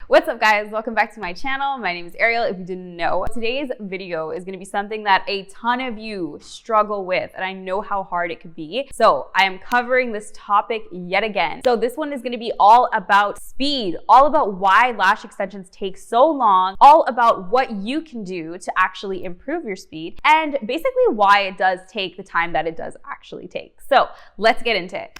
What's up guys, welcome back to my channel. My name is Ariel, if you didn't know. Today's video is gonna be something that a ton of you struggle with, and I know how hard it could be. So I am covering this topic yet again. So this one is gonna be all about speed, all about why lash extensions take so long, all about what you can do to actually improve your speed, and basically why it does take the time that it does actually take. So let's get into it.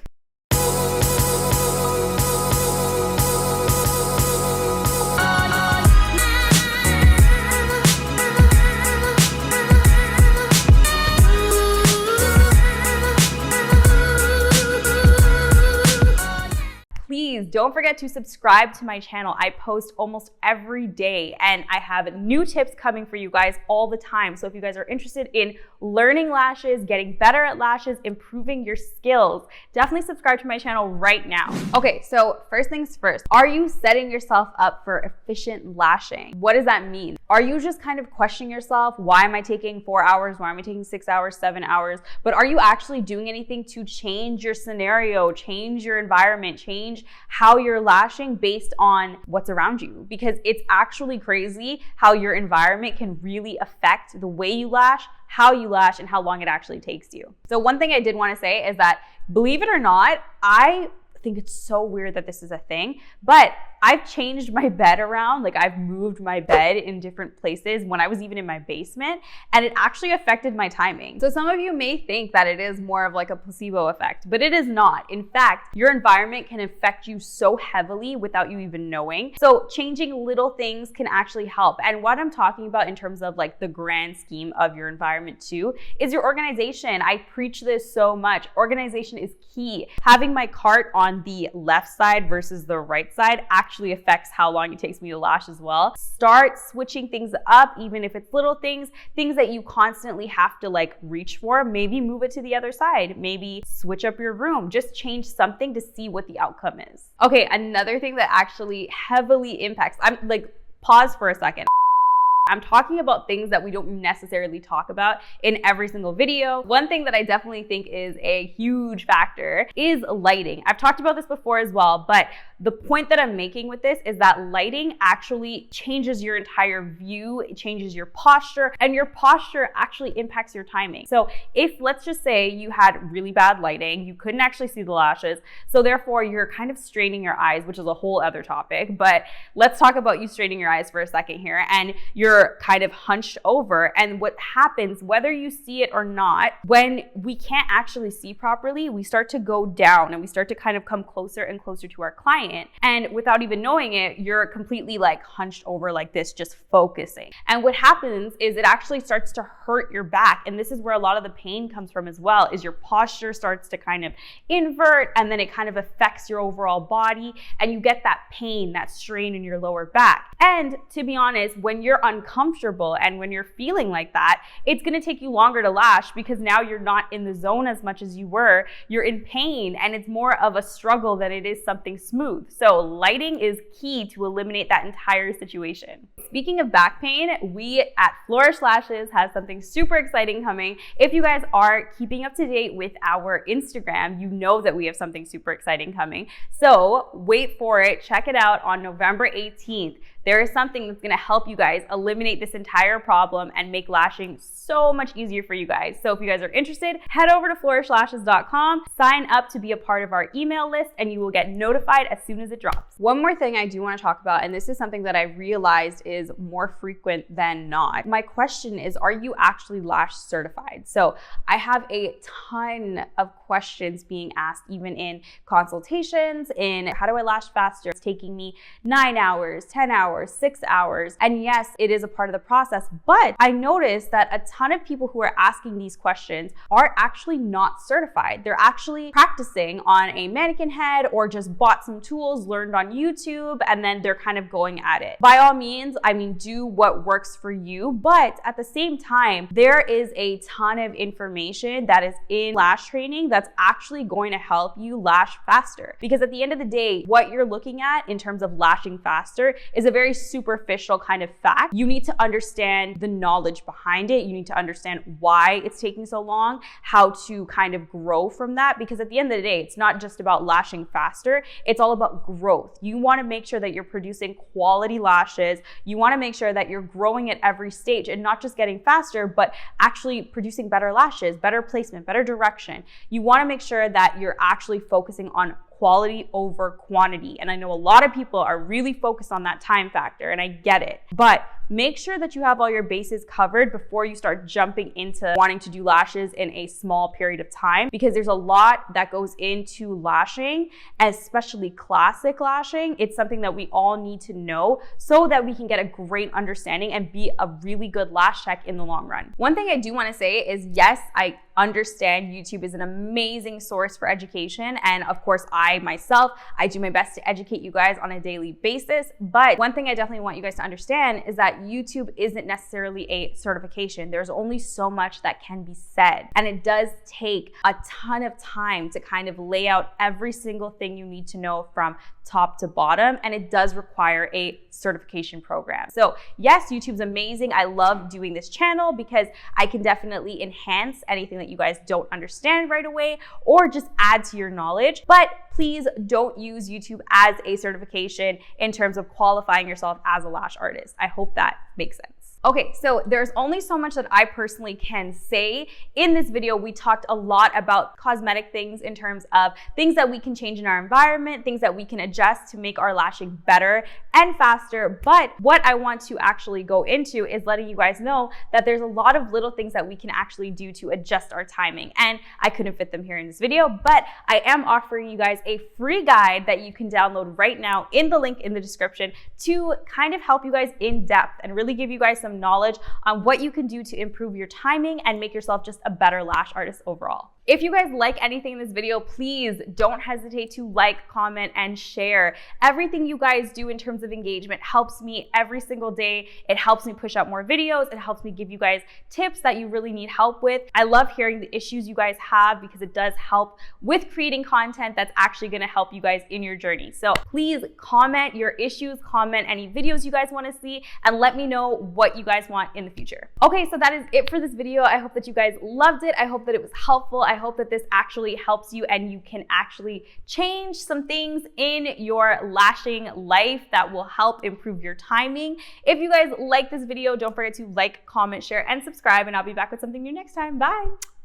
Please don't forget to subscribe to my channel. I post almost every day and I have new tips coming for you guys all the time. So if you guys are interested in learning lashes, getting better at lashes, improving your skills, definitely subscribe to my channel right now. Okay, so first things first, are you setting yourself up for efficient lashing? What does that mean? Are you just kind of questioning yourself? Why am I taking 4 hours? Why am I taking 6 hours, 7 hours? But are you actually doing anything to change your scenario, change your environment, change how you're lashing based on what's around you? Because it's actually crazy how your environment can really affect the way you lash, how you lash, and how long it actually takes you. So one thing I did want to say is that, believe it or not, I think it's so weird that this is a thing, but I've changed my bed around. Like, I've moved my bed in different places when I was even in my basement, and it actually affected my timing. So some of you may think that it is more of like a placebo effect, but it is not. In fact, your environment can affect you so heavily without you even knowing. So changing little things can actually help. And what I'm talking about in terms of like the grand scheme of your environment too is your organization. I preach this so much. Organization is key. Having my cart on the left side versus the right side actually affects how long it takes me to lash as well. Start switching things up, even if it's little things that you constantly have to like reach for. Maybe move it to the other side. Maybe switch up your room. Just change something to see what the outcome is. Okay, another thing that actually heavily impacts, I'm like, pause for a second. I'm talking about things that we don't necessarily talk about in every single video. One thing that I definitely think is a huge factor is lighting. I've talked about this before as well, but the point that I'm making with this is that lighting actually changes your entire view, it changes your posture, and your posture actually impacts your timing. So if, let's just say, you had really bad lighting, you couldn't actually see the lashes, so therefore you're kind of straining your eyes, which is a whole other topic, but let's talk about you straining your eyes for a second here, and you're kind of hunched over. And what happens, whether you see it or not, when we can't actually see properly, we start to go down and we start to kind of come closer and closer to our client. And without even knowing it, you're completely like hunched over like this, just focusing. And what happens is it actually starts to hurt your back. And this is where a lot of the pain comes from as well, is your posture starts to kind of invert, and then it kind of affects your overall body, and you get that pain, that strain in your lower back. And to be honest, when you're uncomfortable and when you're feeling like that, it's gonna take you longer to lash because now you're not in the zone as much as you were. You're in pain, and it's more of a struggle than it is something smooth. So lighting is key to eliminate that entire situation. Speaking of back pain, we at Flowrish Lashes have something super exciting coming. If you guys are keeping up to date with our Instagram, you know that we have something super exciting coming. So wait for it, check it out on November 18th. There is something that's gonna help you guys eliminate this entire problem and make lashing so much easier for you guys. So if you guys are interested, head over to flourishlashes.com, sign up to be a part of our email list, and you will get notified as soon as it drops. One more thing I do wanna talk about, and this is something that I realized is more frequent than not. My question is, are you actually lash certified? So I have a ton of questions being asked, even in consultations, in how do I lash faster? It's taking me 9 hours, 10 hours, 6 hours. And yes, it is a part of the process, but I noticed that a ton of people who are asking these questions are actually not certified. They're actually practicing on a mannequin head or just bought some tools, learned on YouTube, and then they're kind of going at it. By all means, I mean, do what works for you, but at the same time, there is a ton of information that is in lash training that's actually going to help you lash faster. Because at the end of the day, what you're looking at in terms of lashing faster is a very superficial kind of fact. You need to understand the knowledge behind it. You need to understand why it's taking so long, how to kind of grow from that, because at the end of the day, it's not just about lashing faster, it's all about growth. You want to make sure that you're producing quality lashes. You want to make sure that you're growing at every stage and not just getting faster, but actually producing better lashes, better placement, better direction. You want to make sure that you're actually focusing on quality over quantity. And I know a lot of people are really focused on that time factor, and I get it. But make sure that you have all your bases covered before you start jumping into wanting to do lashes in a small period of time, because there's a lot that goes into lashing, especially classic lashing. It's something that we all need to know so that we can get a great understanding and be a really good lash tech in the long run. One thing I do want to say is, yes, I understand YouTube is an amazing source for education. And of course, I do my best to educate you guys on a daily basis. But one thing I definitely want you guys to understand is that YouTube isn't necessarily a certification. There's only so much that can be said. And it does take a ton of time to kind of lay out every single thing you need to know from top to bottom. And it does require a certification program. So yes, YouTube's amazing. I love doing this channel because I can definitely enhance anything that you guys don't understand right away or just add to your knowledge. But please don't use YouTube as a certification in terms of qualifying yourself as a lash artist. I hope that makes sense. Okay, so there's only so much that I personally can say. In this video, we talked a lot about cosmetic things in terms of things that we can change in our environment, things that we can adjust to make our lashing better and faster. But what I want to actually go into is letting you guys know that there's a lot of little things that we can actually do to adjust our timing. And I couldn't fit them here in this video, but I am offering you guys a free guide that you can download right now in the link in the description to kind of help you guys in depth and really give you guys some knowledge on what you can do to improve your timing and make yourself just a better lash artist overall. If you guys like anything in this video, please don't hesitate to like, comment, and share. Everything you guys do in terms of engagement helps me every single day. It helps me push out more videos. It helps me give you guys tips that you really need help with. I love hearing the issues you guys have because it does help with creating content that's actually gonna help you guys in your journey. So please comment your issues, comment any videos you guys wanna see, and let me know what you guys want in the future. Okay, so that is it for this video. I hope that you guys loved it. I hope that it was helpful. I hope that this actually helps you and you can actually change some things in your lashing life that will help improve your timing. If you guys like this video, don't forget to like, comment, share, and subscribe, and I'll be back with something new next time. Bye.